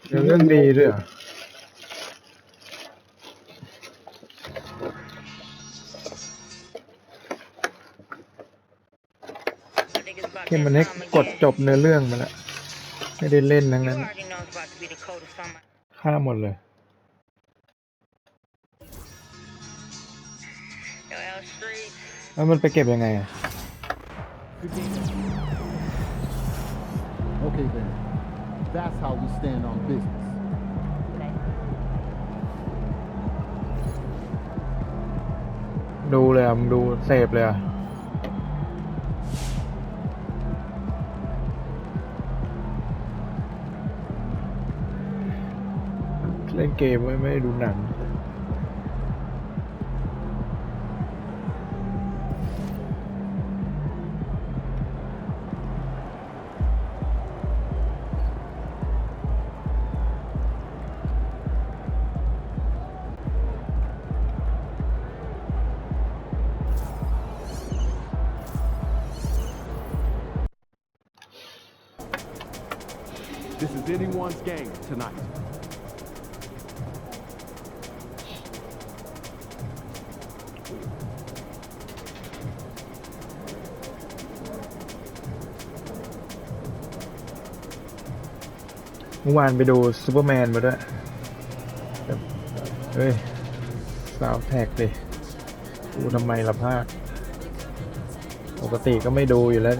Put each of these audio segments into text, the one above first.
เรื่องดีด้วยเหรอเกมมันให้กดจบเนื้อเรื่องมาแล้วไม่ได้เล่นทั้งนั้นฆ่าหมดเลยแล้วมันไปเก็บยังไงอ่ะ Okay then, that's how we stand on business. ดูเลยอ่ะมึงดูเสพเลยอ่ะเล่นเกมไม่ได้ดูหนังThis is anyone's game tonight. เมื่อวานไปดูซูเปอร์แมนมาด้วยเฮ้ยสาวแท็กดิดูทำไมล่ะภาคปกติก็ไม่ดูอยู่แล้ว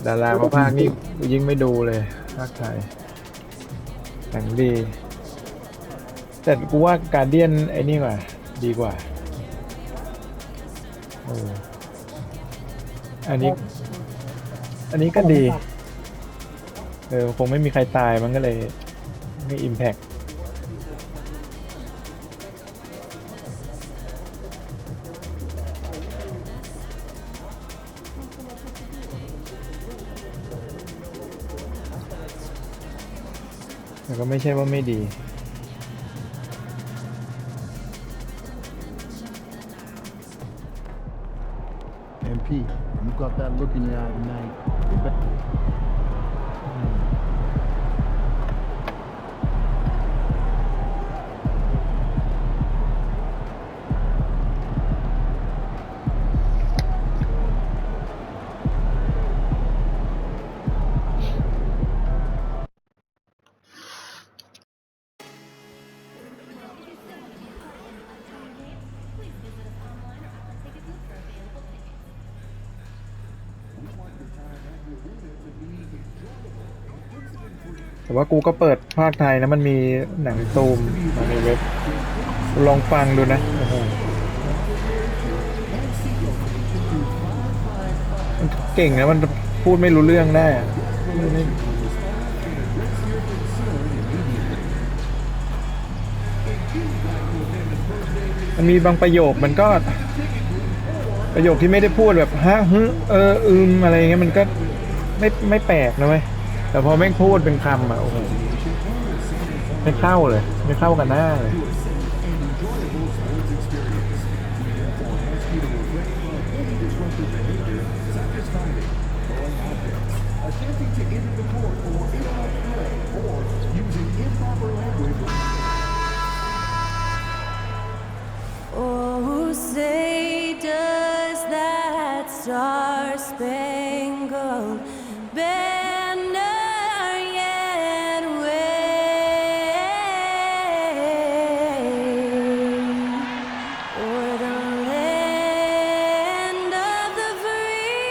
ดารามาภาคนี่ยิ่งไม่ดูเลยภาคไทยแต่งดีแต่กูว่าการเดียนไอ้นี่กว่าดีกว่าอันนี้ก็ดีคงไม่มีใครตายมันก็เลยไม่อิมแพคแต่ก็ไม่ใช่ว่าไม่ดี MP, you got that look in your eye tonight. Get back. แต่ว่ากูก็เปิดภาคไทยนะมันมีหนังตูมมาในเว็บลองฟังดูนะโอ้โหมันเก่งนะมันพูดไม่รู้เรื่องได้อะมันมีบางประโยคมันก็ประโยคที่ไม่ได้พูดแบบฮะฮึอะไรเงี้ยมันก็ไม่แปลกนะเว้ยแต่พอแม่งพูดเป็นคำอ่ะโอ้โหไม่เข้าเลยไม่เข้ากันหน้าเลยOh, say does that star-spangled banner yet wave o'er the land of the free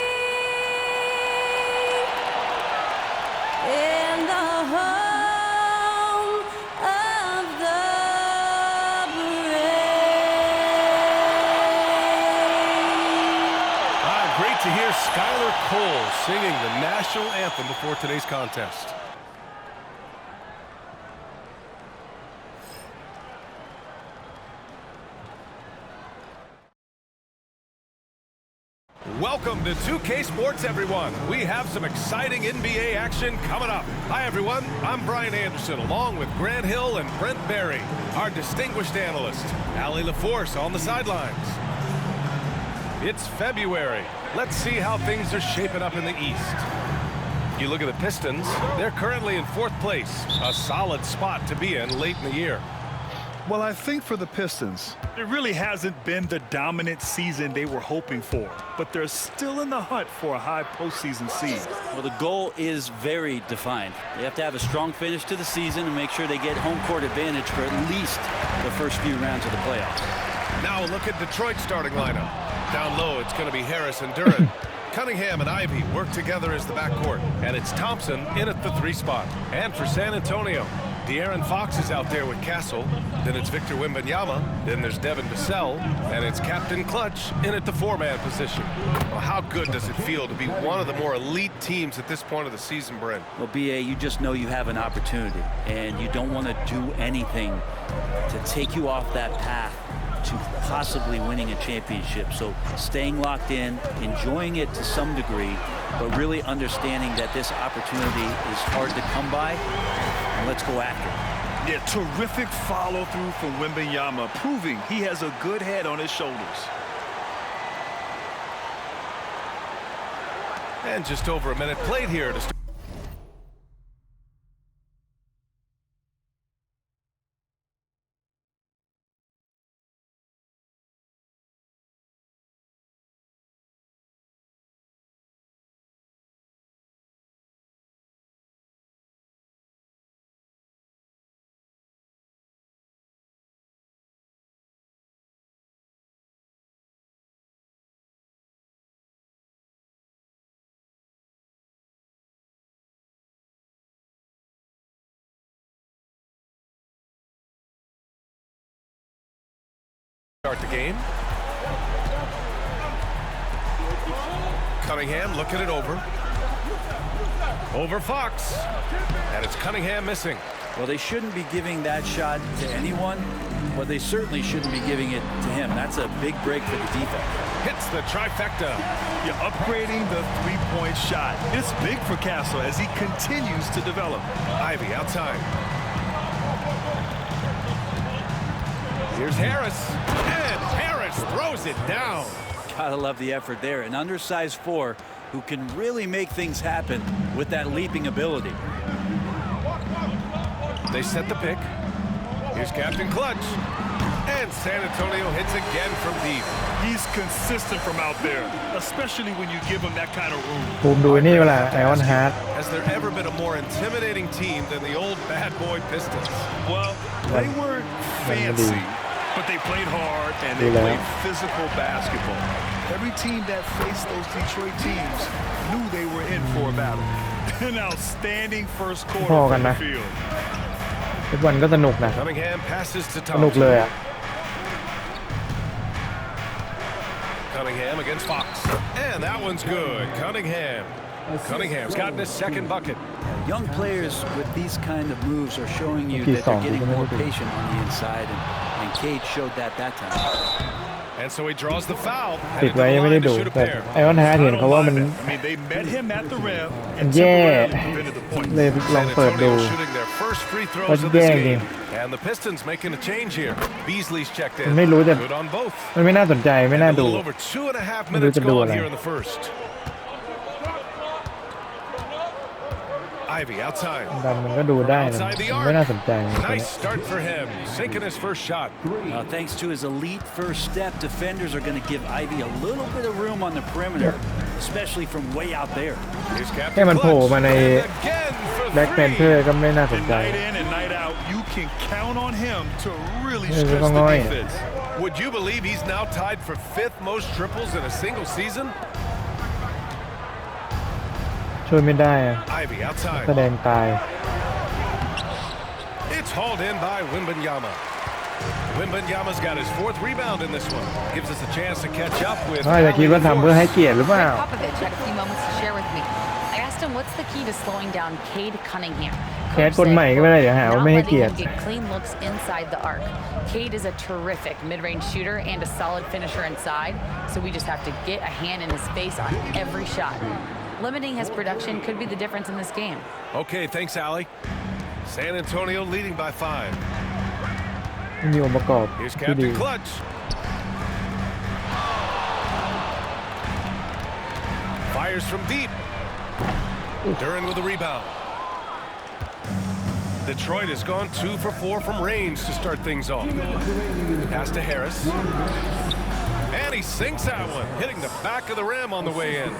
and the home of the Great to hear Skylar Cole singing the national anthem before today's contest. Welcome to 2K Sports, everyone. We have some exciting NBA action coming up. Hi, everyone. I'm Brian Anderson, along with Grant Hill and Brent Berry, our distinguished analyst, Allie LaForce on the sidelines. It's February. Let's see how things are shaping up in the East. You look at the Pistons, they're currently in 4th place, a solid spot to be in late in the year. Well, I think for the Pistons, it really hasn't been the dominant season they were hoping for, but they're still in the hunt for a high postseason seed. Well, the goal is very defined. They have to have a strong finish to the season and make sure they get home court advantage for at least the first few rounds of the playoffs. Now look at Detroit's starting lineup. Down low, it's going to be Harris and Duran. Cunningham and Ivy work together as the backcourt, and it's Thompson in at the 3 spot. And for San Antonio, De'Aaron Fox is out there with Castle. Then it's Victor Wembanyama. Then there's Devin Vassell, and it's Captain Clutch in at the 4-man position. Well, how good does it feel to be one of the more elite teams at this point of the season, Brent? Well, BA, you just know you have an opportunity, and you don't want to do anything to take you off that path to possibly winning a championship. So staying locked in, enjoying it to some degree, but really understanding that this opportunity is hard to come by, and let's go after it. Yeah, terrific follow-through from Wembanyama, proving he has a good head on his shoulders. And just over a minute played here to start. Start the game. Cunningham looking it over. Over Fox. And it's Cunningham missing. Well, they shouldn't be giving that shot to anyone, but they certainly shouldn't be giving it to him. That's a big break for the defense. Hits the trifecta. You're upgrading the three-point shot. It's big for Castle as he continues to develop. Ivy outside. Here's Harris. And Harris throws it down. Gotta love the effort there. An undersized 4 who can really make things happen with that leaping ability. They set the pick. Here's Captain Clutch. And San Antonio hits again from deep. He's consistent from out there, especially when you give him that kind of room. ภูมิดูนี่เวลาไอออนฮาร์ด Has there ever been a more intimidating team than the old bad boy Pistons? Well, they weren't fancy, but they played hard and they played physical basketball. Every team that faced those Detroit teams knew they were in for a battle. An outstanding first quarter from the field. ทุกวันก็สนุกนะ Cunningham passes to สนุกเลย Thompson. Cunningham against Fox. And that one's good. Cunningham's gotten his second bucket. Young players with these kind of moves are showing you that they're getting more patient on the inside, and Cade showed that time. And so he draws the foul. ติดไว้ยังไม่ได้ดูแต่ไอออนฮาร์ดเห็นเขาว่ามัน I mean, they met him at the rim มัน and แย่ temporarily prevented the point. เลยลอง San เปิดดู Antonio shooting their first free ก็ throws of แย่ this จริง game. And the Pistons making a change here. Beasley's checked มัน in. ไม่รู้จะ Good on both. มันไม่น่าสนใจไม่น่า And a ดู little over 2.5 ไม่รู้ minutes จะดู gone อะไร here in the first. Ivy outside. ดันมันก็ดูได้นะ Outside the มัน arc. ไม่น่าสนใจ Nice start for him. Sinking his first shot. Thanks to his elite first step, defenders are going to give Ivy a little bit of room on the perimeter, especially from way out there. Here's แค่มัน Captain โผล่มา Clutch. ใน And again for แบ็คแพนเทอ three. ร์ก็ไม่น่าสน And ใจ night in and night out, you can count on him to really Yeah, stress they're the going. defense. Would you believe he's now tied for 5th most triples in a single season? ช่วยไม่ได้อะ Ivy outside. แสดงตาย It's hauled in by Wembanyama. Wembanyama's got his 4th rebound in this one. Gives us a chance to catch up with. ว่าจะคิดว่าทำเพื่อให้เกียรติหรือเปล่า Popovich had a few moments to share with me. I asked him what's the key to slowing down Cade Cunningham. แคสคนใหม่ก็ไม่ได้เดี๋ยวหาว่า Not ไม่ให้ letting เกียรติ him get clean looks inside the arc. Cade is a terrific mid-range shooter and a solid finisher inside, so we just have to get a hand in his face on every shot. Limiting his production could be the difference in this game. Okay, thanks, Allie. San Antonio leading by 5. มีองค์ประกอบ Here's ที่ดี Captain Clutch. Fires from deep. Duran with the rebound. Detroit has gone 2 for 4 from range to start things off. Pass to Harris. And he sinks that one, hitting the back of the rim on the way in.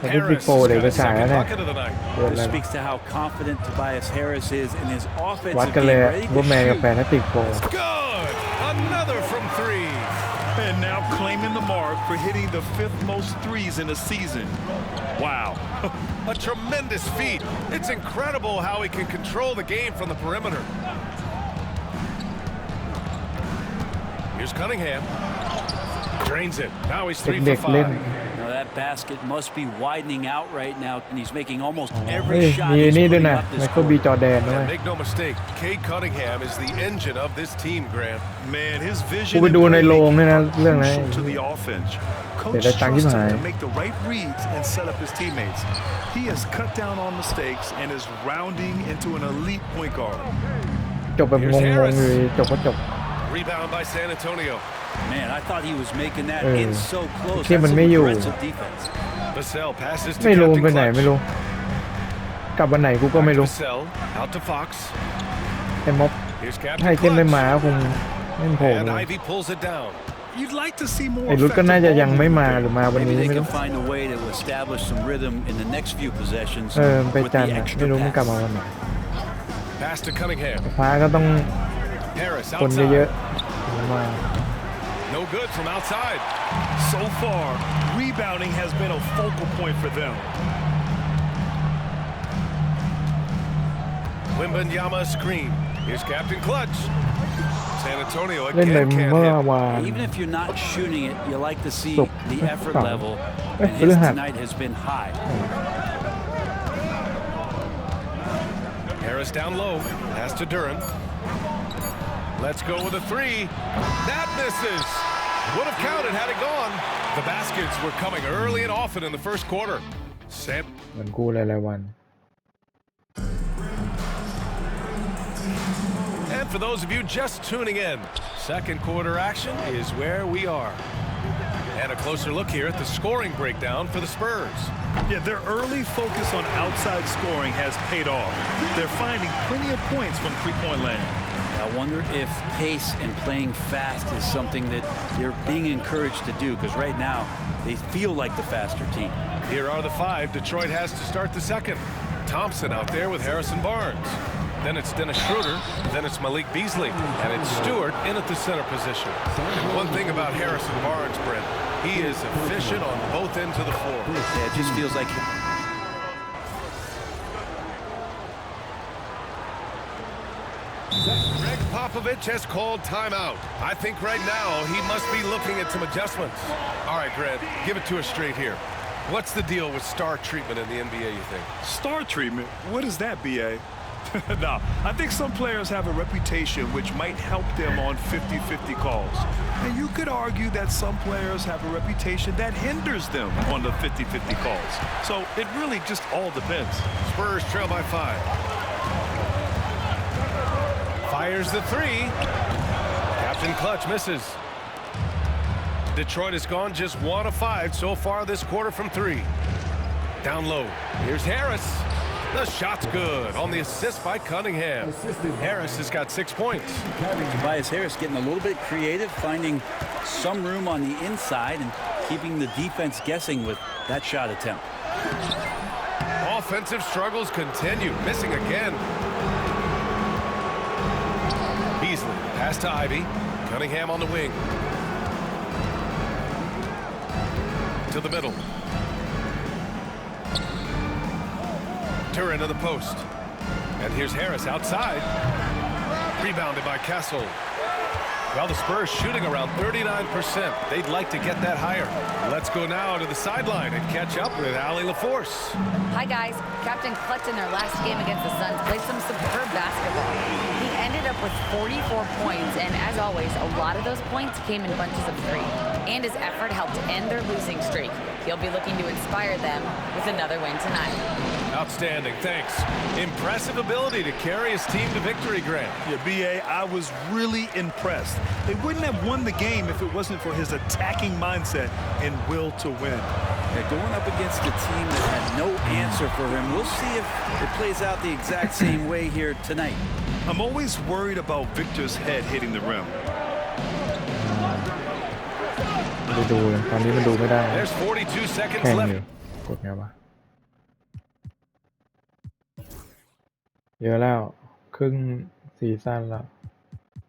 มันที่ปิด Harris โปรเดี๋ยว got ก็ his ฉายแล้ว second เนี่ย bucket of the night. เดือน This แล้ว speaks to how confident Tobias Harris is in his วัด offensive กัน game. เลย Ready ว่า to แมนกับ shoot. แฟนถ้าติดโปร Good. Another from 3. And now claiming the mark for hitting the 5th most threes in a season. Wow. A tremendous feat. It's incredible how he can control the game from the perimeter. Here's Cunningham. Drains it. Now he's 3 for เด็กๆเล่น 5. Now that basket must be widening out right now, and he's making almost เฮ้ย every shot มี he's นี่ด้วย putting นะ up ไม this เคิลบี quarter. จอร์แดนด้วย And make no mistake, Cade Cunningham is the engine of this team, Grant. Man, his กู vision ไปดูในโรงเนี่ยนะ and เรื่องนั้น crucial to the offense. เสีย Coach ดายตังค์ที่ trusts หาย him to make the right reads and set up his teammates. He has cut down on mistakes and is rounding into an elite point guard. จบแบบงงๆเลยจบก็จบ Rebound by San Antonio. Man, I thought he was making that Ừ. in so close. ที่มัน That's ไม่ some อยู่ aggressive defense. Vassell passes to ไม่รู้ Captain ไปไหน Clutch. ไม่รู้ กลับวันไหนกูก็ไม่รู้ Vassell out to Fox. ไอ้ม็อบ Here's ให้ Captain เส้นได้มา Clutch. คงไม่โผล่ And เลย Ivy pulls it down. You'd like to see more ไอ้รุดก็น่าจะยังไม่มาห effective รือมาวัน Maybe นี้ they ไม่ can รู้ find a way to establish some rhythm in the next few possessions ไป with จัน the ทร์อะ extra ไม่รู้มันกลับ pass. มาวันไหน Pass to Cunningham. ฟ้าก็ต้อง Harris คนเยอะ outside. ๆมา No good from outside. So far, rebounding has been a focal point for them. Wembanyama screen. Here's Captain Clutch. San Antonio เล่น again ไป can't เมื่อ hit. วาน Even if you're not shooting it, you like to see ศุกร์ the effort เสาร์ level, เอ้ย and พฤ his หัส tonight has been high. Harris down low. Pass to Duran. Let's go with a 3. That misses. Would have counted had it gone. The baskets were coming early and often in the first quarter. Sam. เหมือนกูหลายๆวัน And for those of you just tuning in, second quarter action is where we are. And a closer look here at the scoring breakdown for the Spurs. Yeah, their early focus on outside scoring has paid off. They're finding plenty of points from three-point land. I wonder if pace and playing fast is something that they're being encouraged to do, because right now they feel like the faster team. Here are the 5 Detroit has to start the second. Thompson out there with Harrison Barnes. Then it's Dennis Schroeder. Then it's Malik Beasley. And it's Stewart in at the center position. And one thing about Harrison Barnes, Brent, he is efficient on both ends of the floor. Yeah, it just feels like Greg Popovich has called timeout. I think right now he must be looking at some adjustments. All right, Greg, give it to us straight here. What's the deal with star treatment in the NBA, you think? Star treatment? What is that, BA? Nah, I think some players have a reputation which might help them on 50-50 calls. And you could argue that some players have a reputation that hinders them on the 50-50 calls. So it really just all depends. Spurs trail by 5. Fires the 3. Captain Clutch misses. Detroit has gone just 1 of 5 so far this quarter from 3. Down low. Here's Harris. The shot's good on the assist by Cunningham. Harris has got 6 points. Tobias Harris getting a little bit creative, finding some room on the inside and keeping the defense guessing with that shot attempt. Offensive struggles continue. Missing again. Beasley, pass to Ivy. Cunningham on the wing. To the middle. Duran to the post. And here's Harris outside. Rebounded by Castle. Well, the Spurs shooting around 39%. They'd like to get that higher. Let's go now to the sideline and catch up with Allie LaForce. Hi, guys. Captain Clutch in their last game against the Suns played some superb basketball. He ended up with 44 points, and as always, a lot of those points came in bunches of 3. And his effort helped end their losing streak. He'll be looking to inspire them with another win tonight. Outstanding, thanks. Impressive ability to carry his team to victory, Grant. Yeah, BA, I was really impressed. They wouldn't have won the game if it wasn't for his attacking mindset and will to win. They're going up against a team that had no answer for him. We'll see if it plays out the exact same way here tonight. I'm always worried about Victor's head hitting the rim. ไม่ได้ดูเลยตอนนี้มันดูไม่ได้ There's 42 seconds แข่งอ left. ยู่กดไงวะเยอะแล้วครึ่งซีซั่นแล้ว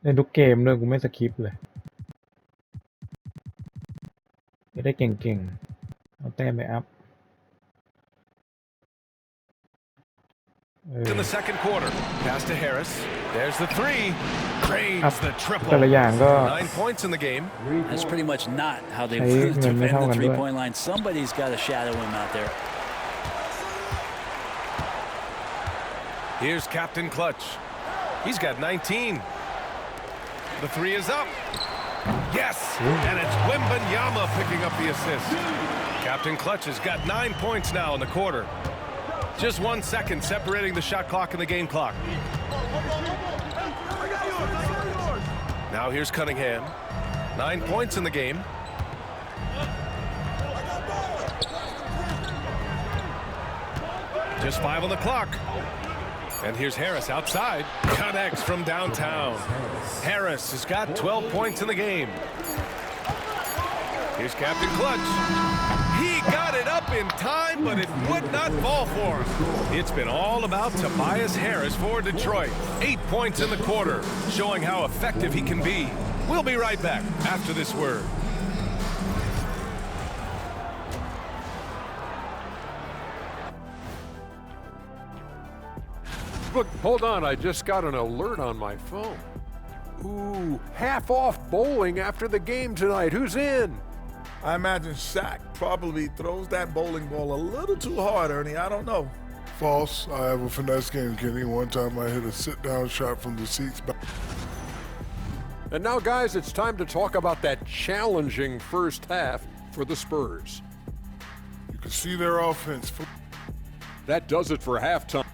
เล่นทุกเกมด้วยกูไม่สคิปเลยจะได้เก่งๆเอาแต้มไปอัพIn the second quarter, pass to Harris. There's the three. Cranes the triple. แต่ละอย่างก็ 9 points in the game. That's pretty much not how they Hey, defend งินไม่เท่า the กันด้วย three-point line. Somebody's got to shadow him out there. Here's Captain Clutch. He's got 19. The three is up. Yes! And it's Wembanyama picking up the assist. Captain Clutch has got 9 points now in the quarter. Just 1 second separating the shot clock and the game clock. Now here's Cunningham. 9 points in the game. Just 5 on the clock. And here's Harris outside. Connects from downtown. Harris has got 12 points in the game. Here's Captain Clutch. He got it up in time, but it would not fall for him. It's been all about Tobias Harris for Detroit. 8 points in the quarter, showing how effective he can be. We'll be right back after this word. Look, hold on, I just got an alert on my phone. Ooh, half off bowling after the game tonight. Who's in? I imagine Shaq probably throws that bowling ball a little too hard, Ernie. I don't know. False. I have a finesse game, Kenny. One time I hit a sit-down shot from the seats back. And now, guys, it's time to talk about that challenging first half for the Spurs. You can see their offense. That does it for halftime.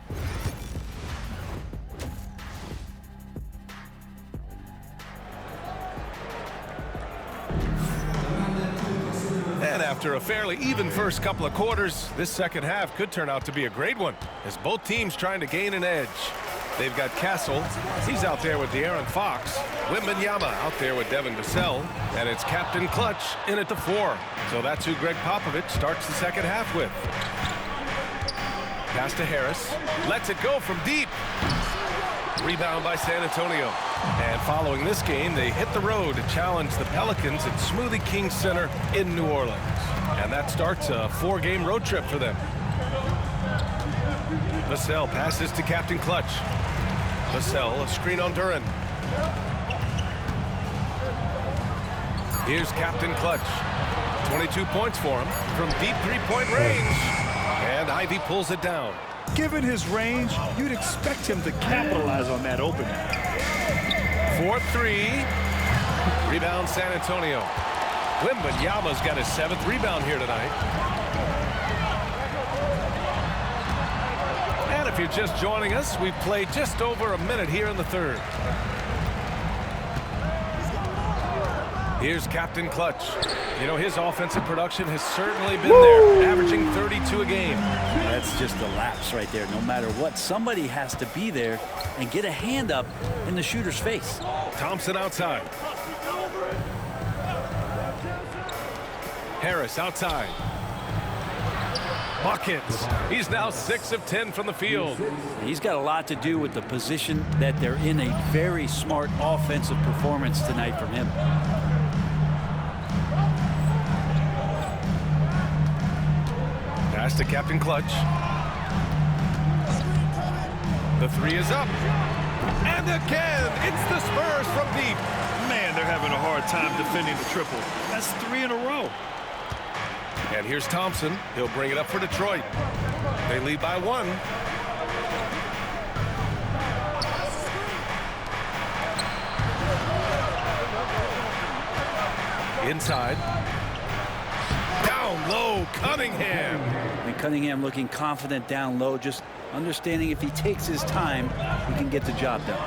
And after a fairly even first couple of quarters, this second half could turn out to be a great one, as both teams trying to gain an edge. They've got Castle. He's out there with De'Aaron Fox. Wembanyama out there with Devin Vassell. And it's Captain Clutch in at the 4. So that's who Greg Popovich starts the second half with. Pass to Harris. Lets it go from deep. Rebound by San Antonio. And following this game, they hit the road to challenge the Pelicans at Smoothie King Center in New Orleans. And that starts a 4-game road trip for them. Vassell passes to Captain Clutch. Vassell, a screen on Duren. Here's Captain Clutch. 22 points for him from deep three-point range. And Ivy pulls it down. Given his range, you'd expect him to capitalize on that opening. 4-3. Rebound San Antonio. Wembanyama's got his 7th rebound here tonight. And if you're just joining us, we've played just over a minute here in the third. Here's Captain Clutch. You know, his offensive production has certainly been there, averaging 32 a game. That's just a lapse right there. No matter what, somebody has to be there and get a hand up in the shooter's face. Thompson outside. Harris outside. Buckets. He's now 6 of 10 from the field. He's got a lot to do with the position that they're in. A very smart offensive performance tonight from him. Pass to Captain Clutch. The 3 is up. And again, it's the Spurs from deep. Man, they're having a hard time defending the triple. That's 3 in a row. And here's Thompson. He'll bring it up for Detroit. They lead by 1. Inside. Down low, Cunningham. And Cunningham looking confident down low, just understanding if he takes his time, he can get the job done.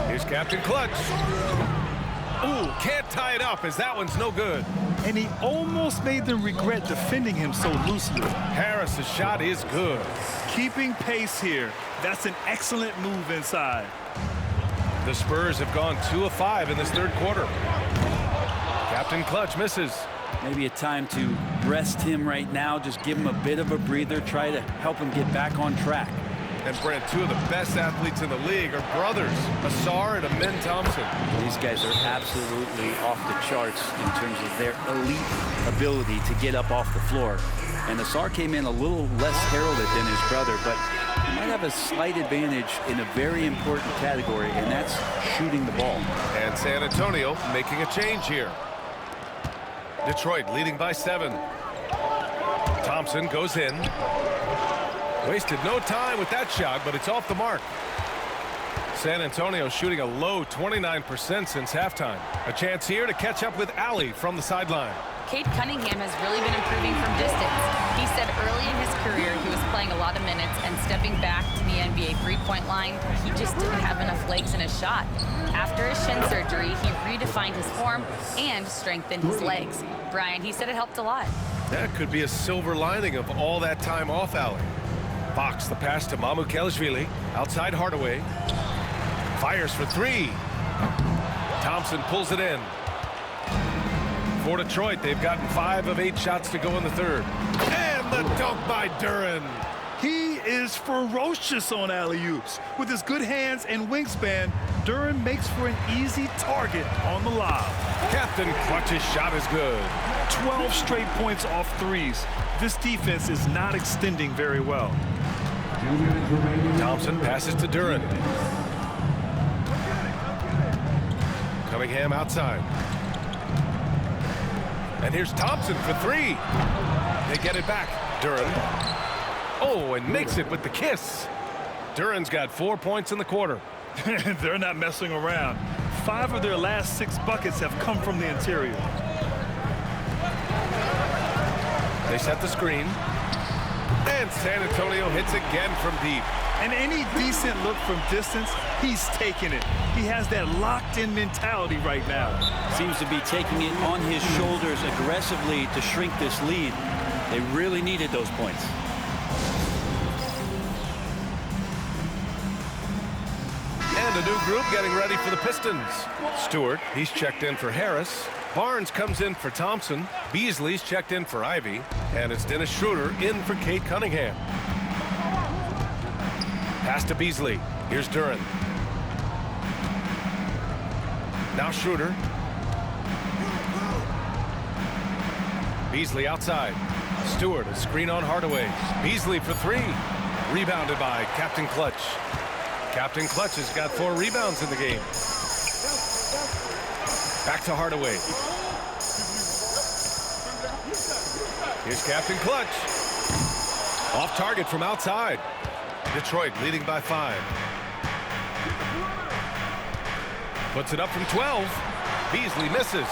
Here's Captain Clutch. Ooh, can't tie it up as that one's no good. and he almost made them regret defending him so loosely. Harris's shot is good. Keeping pace here. That's an excellent move inside. The Spurs have gone 2 of 5 in this third quarter. Captain Clutch misses. Maybe a time to rest him right now, just give him a bit of a breather, try to help him get back on track. And Brent, 2 of the best athletes in the league are brothers, Ausar and Amin Thompson. These guys are absolutely off the charts in terms of their elite ability to get up off the floor. And Ausar came in a little less heralded than his brother, but he might have a slight advantage in a very important category, and that's shooting the ball. And San Antonio making a change here. Detroit leading by 7. Thompson goes in. Wasted no time with that shot, but it's off the mark. San Antonio shooting a low 29% since halftime. A chance here to catch up with Allie from the sideline. Cade Cunningham has really been improving from distance. He said early in his career he was playing a lot of minutes and stepping back to the NBA three-point line, he just didn't have enough legs in his shot. After his shin surgery, he redefined his form and strengthened his legs. Brian, he said it helped a lot. That could be a silver lining of all that time off Allie. Fox the pass to Mamukelashvili. Outside Hardaway. Fires for 3. Thompson pulls it in. For Detroit, they've gotten 5 of 8 shots to go in the third. And the dunk by Duren. He is ferocious on alley-oops. With his good hands and wingspan, Duren makes for an easy target on the lob. Captain Clutch's shot is good. 12 straight points off threes. This defense is not extending very well. Thompson passes to Duren. Cunningham outside. And here's Thompson for 3. They get it back. Duren. Oh, and makes it with the kiss. Duren's got 4 points in the quarter. They're not messing around. 5 of their last 6 buckets have come from the interior. They set the screen. And San Antonio hits again from deep. And any decent look from distance, he's taking it. He has that locked-in mentality right now. Seems to be taking it on his shoulders aggressively to shrink this lead. They really needed those points. And a new group getting ready for the Pistons. Stewart, he's checked in for Harris. Barnes comes in for Thompson. Beasley's checked in for Ivy. And it's Dennis Schroeder in for Cade Cunningham. Pass to Beasley. Here's Duren. Now Schroeder. Beasley outside. Stewart, a screen on Hardaway. Beasley for 3. Rebounded by Captain Clutch. Captain Clutch has got 4 rebounds in the game. Back to Hardaway. Here's Captain Clutch. Off target from outside. Detroit leading by 5. Puts it up from 12. Beasley misses.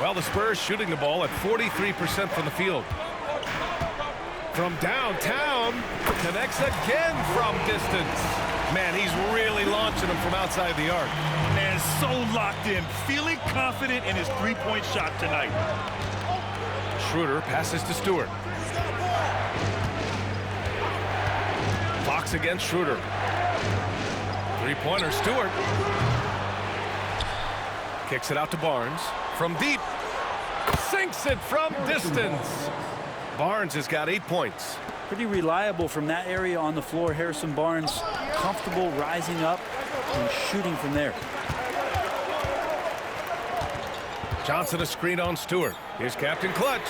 Well, the Spurs shooting the ball at 43% from the field. From downtown, connects again from distance. Man, he's really launching them from outside the arc. And so locked in, feeling confident in his three-point shot tonight. Schroeder passes to Stewart. Fox against Schroeder. Three-pointer, Stewart. Kicks it out to Barnes. From deep. Sinks it from distance. Barnes has got 8 points. Pretty reliable from that area on the floor. Harrison Barnes comfortable rising up and shooting from there. Johnson a screen on Stewart. Here's Captain Clutch.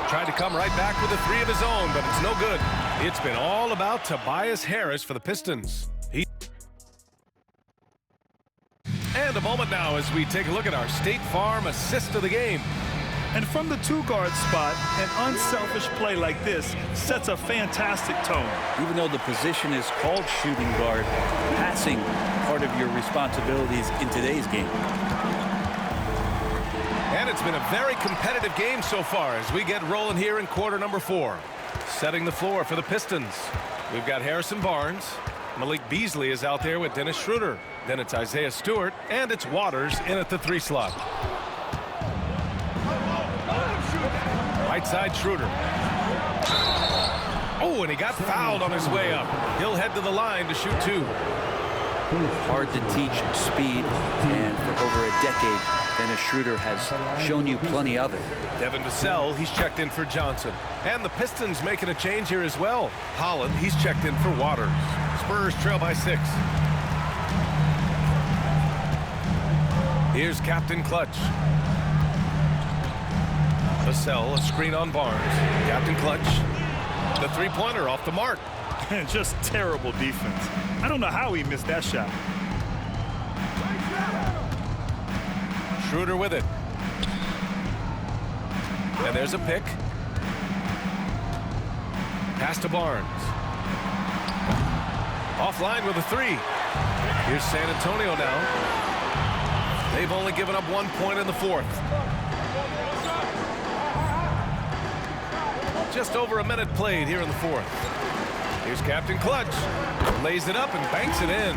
Tried to come right back with a 3 of his own, but it's no good. It's been all about Tobias Harris for the Pistons. And a moment now as we take a look at our State Farm assist of the game. And from the 2-guard spot, an unselfish play like this sets a fantastic tone. Even though the position is called shooting guard, passing part of your responsibilities in today's game. And it's been a very competitive game so far as we get rolling here in quarter number 4. Setting the floor for the Pistons. We've got Harrison Barnes. Malik Beasley is out there with Dennis Schroeder. Then it's Isaiah Stewart, and it's Waters in at the 3 slot. Right side, Schroeder. Oh, and he got fouled on his way up. He'll head to the line to shoot 2. Hard to teach speed, and for over a decade, Dennis Schroeder has shown you plenty of it. Devin Vassell, he's checked in for Johnson. And the Pistons making a change here as well. Holland, he's checked in for Waters. Spurs trail by 6. Here's Captain Clutch. Vassell, a screen on Barnes. Captain Clutch, the three-pointer off the mark. Just terrible defense. I don't know how he missed that shot. Schroeder with it. And there's a pick. Pass to Barnes. Offline with a 3. Here's San Antonio now. They've only given up 1 point in the 4th. Just over a minute played here in the 4th. Here's Captain Clutch. Lays it up and banks it in.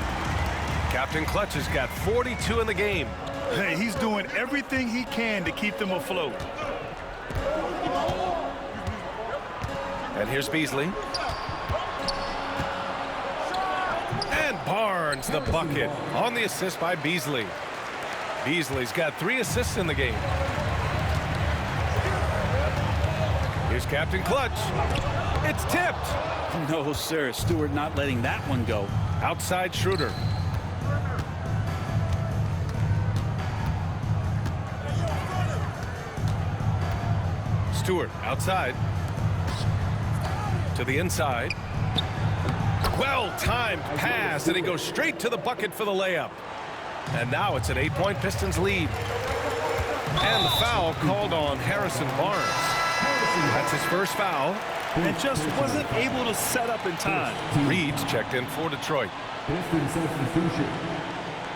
Captain Clutch has got 42 in the game. Hey, he's doing everything he can to keep them afloat. And here's Beasley. And Barnes, the bucket, on the assist by Beasley. Beasley's got 3 assists in the game. Here's Captain Clutch. It's tipped. No, sir. Stewart not letting that one go. Outside Schroeder. Stewart outside. To the inside. Well-timed pass, and he goes straight to the bucket for the layup. And now it's an 8-point Pistons lead. And the foul called on Harrison Barnes. That's his first foul. And just wasn't able to set up in time. Reed's checked in for Detroit. Pistons substitution.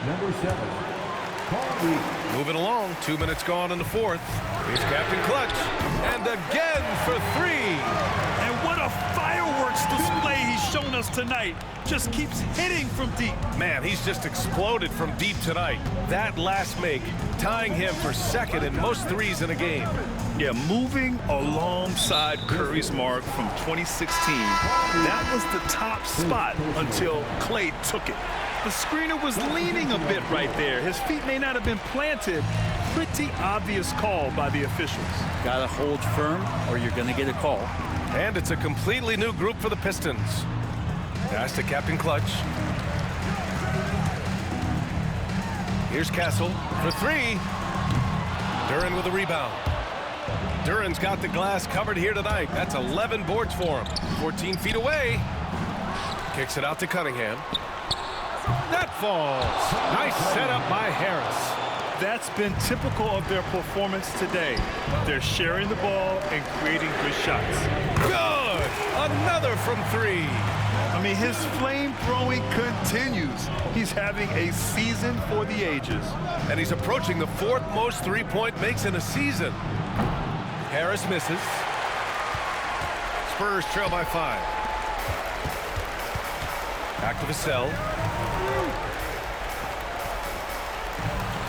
Number 7. Moving along, 2 minutes gone in the 4th. Here's Captain Clutch. And again for 3. And what a fireworks display he's shown us tonight. Just keeps hitting from deep. Man, he's just exploded from deep tonight. That last make, tying him for 2nd in most threes in a game. Yeah, moving alongside Curry's mark from 2016. That was the top spot until Clay took it. The screener was leaning a bit right there. His feet may not have been planted. Pretty obvious call by the officials. Gotta hold firm or you're gonna get a call. And it's a completely new group for the Pistons. Pass to Captain Clutch. Here's Castle for 3. Duren with a rebound. Duren's got the glass covered here tonight. That's 11 boards for him. 14 feet away. Kicks it out to Cunningham. That falls. Nice setup by Harris. That's been typical of their performance today. They're sharing the ball and creating good shots. Good! Another from 3. I mean, his flame throwing continues. He's having a season for the ages. And he's approaching the 4th most three-point makes in a season. Harris misses. Spurs trail by 5. Back to Vassell.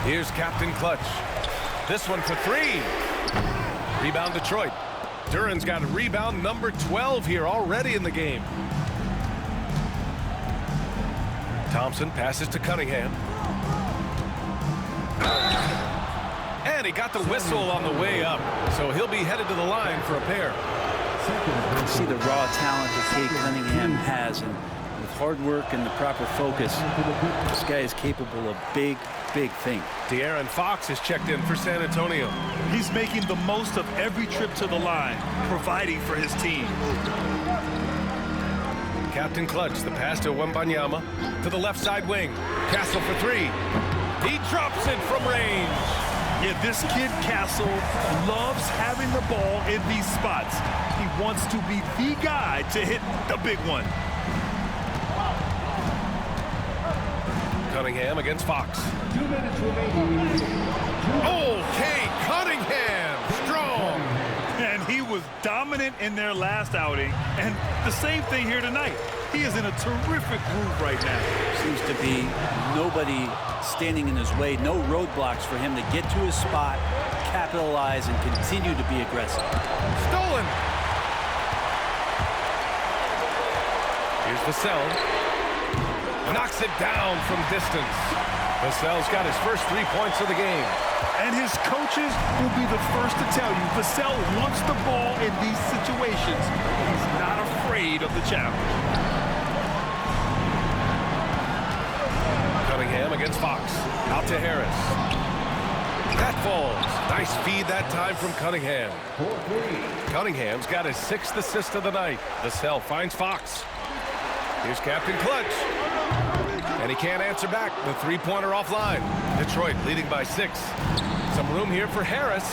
Here's Captain Clutch. This one for 3. Rebound Detroit. Duren's got a rebound number 12 here already in the game. Thompson passes to Cunningham. And he got the whistle on the way up, so he'll be headed to the line for a pair. You can see the raw talent that Cade Cunningham has, and with hard work and the proper focus, this guy is capable of big things. De'Aaron Fox is checked in for San Antonio. He's making the most of every trip to the line, providing for his team. Captain Clutch, the pass to Wembanyama to the left side wing. Castle for 3. He drops it from range. Yeah, this kid Castle loves having the ball in these spots. He wants to be the guy to hit the big one. Cunningham against Fox. 2 minutes remaining. Okay, Cunningham, strong. And he was dominant in their last outing. And the same thing here tonight. He is in a terrific groove right now. Seems to be nobody standing in his way, no roadblocks for him to get to his spot, capitalize and continue to be aggressive. Stolen. Here's Vassell. Knocks it down from distance. Vassell's got his first 3 points of the game. And his coaches will be the first to tell you Vassell wants the ball in these situations. He's not afraid of the challenge. Cunningham against Fox. Out to Harris. That falls. Nice feed that time from Cunningham. Cunningham's got his 6th assist of the night. Vassell finds Fox. Here's Captain Clutch. And he can't answer back. The three-pointer offline. Detroit leading by 6. Some room here for Harris.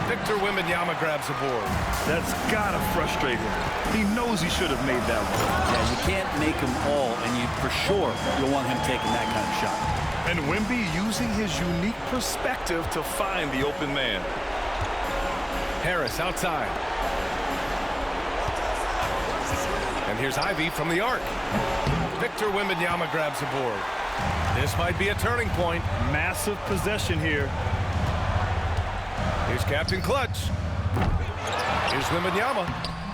Victor Wembanyama grabs the board. That's gotta frustrate him. He knows he should have made that one. Yeah, you can't make them all, and you for sure you'll want him taking that kind of shot. And Wemby using his unique perspective to find the open man. Harris outside. And here's Ivy from the arc. Victor Wembanyama grabs the board. This might be a turning point. Massive possession here. Here's Captain Clutch. Here's Wembanyama.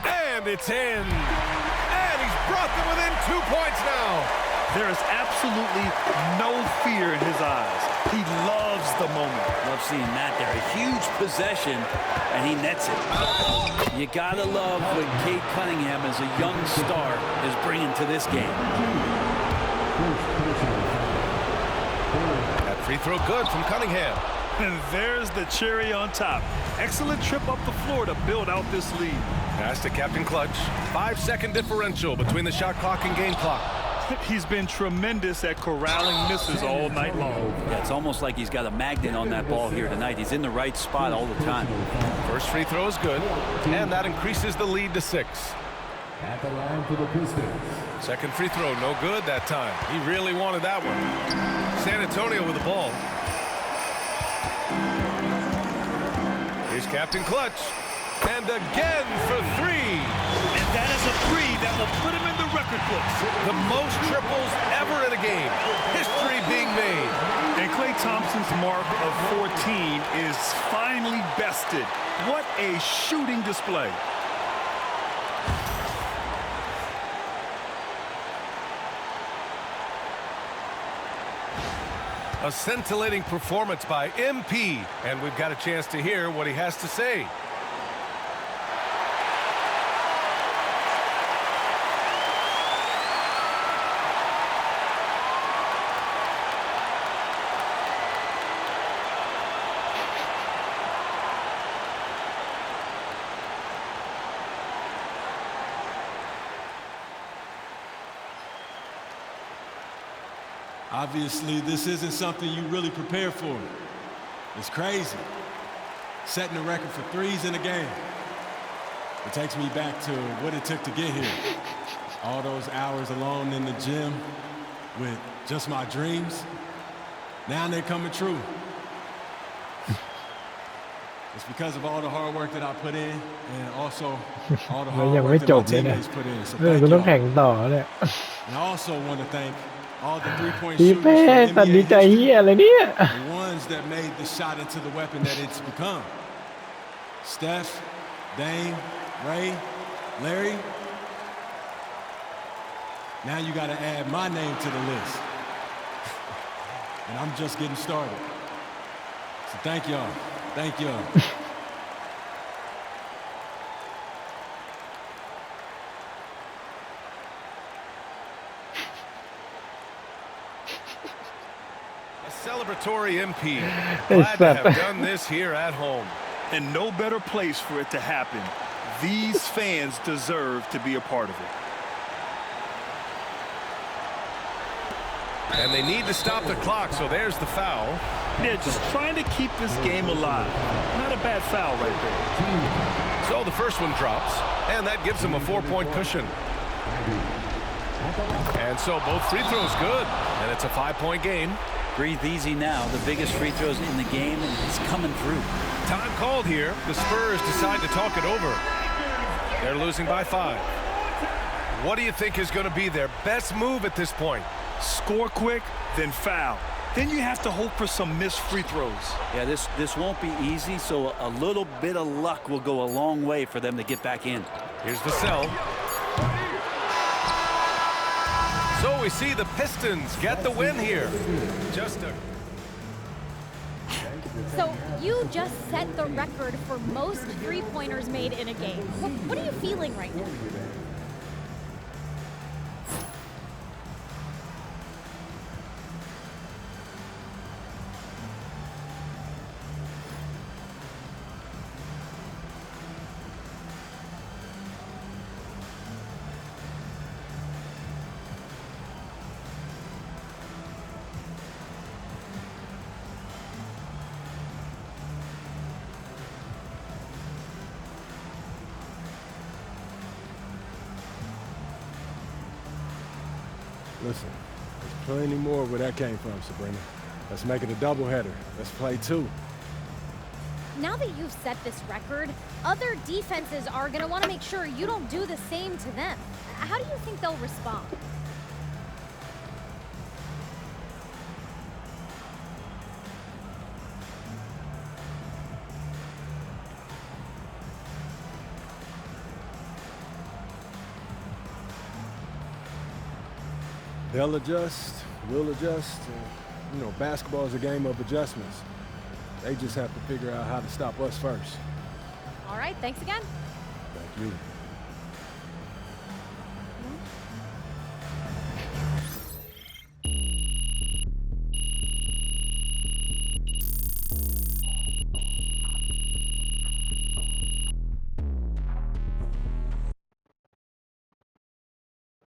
And it's in. And he's brought them within 2 points now. There is absolutely no fear in his eyes. He loves the moment. Love seeing that there. A huge possession, and he nets it. You gotta love what Cade Cunningham, as a young star, is bringing to this game. That free throw good from Cunningham. And there's the cherry on top. Excellent trip up the floor to build out this lead. Pass to Captain Clutch. 5-second differential between the shot clock and game clock. He's been tremendous at corralling misses all night long. Yeah, it's almost like he's got a magnet on that ball here tonight. He's in the right spot all the time. First free throw is good, and that increases the lead to 6. At the line for the Pistons. Second free throw, no good that time. He really wanted that one. San Antonio with the ball. Here's Captain Clutch. And again for 3. And that is a 3 that will put him in the record books. The most triples ever in a game. History being made. And Klay Thompson's mark of 14 is finally bested. What a shooting display. A scintillating performance by MP. And we've got a chance to hear what he has to say. Obviously, this isn't something you really prepare for. It's crazy. Setting the record for threes in a game. It takes me back to what it took to get here. All those hours alone in the gym with just my dreams. Now they're coming true. It's because of all the hard work that I put in and also all the แล้ว hard ยัง work ไม่ that จ my บเลยนะ teammates put in. So เรื่อง thank กูต้อง y'all. แข่งต่อเนี่ย And I also want to thank all the three-point พี่ shooters เป้ from ตัด NBA ดีใจ history. เฮียอะไรเนี่ย The ones that made the shot into the weapon that it's become. Steph, Dame, Ray, Larry. Now you got to add my name to the list. And I'm just getting started. So thank y'all. Thank y'all. A celebratory MP. Glad to have done this here at home. And no better place for it to happen. These fans deserve to be a part of it. And they need to stop the clock, so there's the foul. They're just trying to keep this game alive. Not a bad foul right there. So the first one drops, and that gives them a 4-point cushion. And so both free throws good, and it's a 5-point game. Breathe easy now. The biggest free throws in the game, and it's coming through. Time called here. The Spurs decide to talk it over. They're losing by 5. What do you think is going to be their best move at this point? Score quick, then foul. then you have to hope for some missed free throws. Yeah, this won't be easy, so a little bit of luck will go a long way for them to get back in. Here's Vassell. So we see the Pistons get the win here. So you just set the record for most three-pointers made in a game. What are you feeling right now? Listen, there's plenty more where that came from, Sabrina. Let's make it a doubleheader. Let's play 2. Now that you've set this record, other defenses are going to want to make sure you don't do the same to them. How do you think they'll respond? They'll adjust, we'll adjust. You know, basketball is a game of adjustments. They just have to figure out how to stop us first. All right, thanks again. Thank you.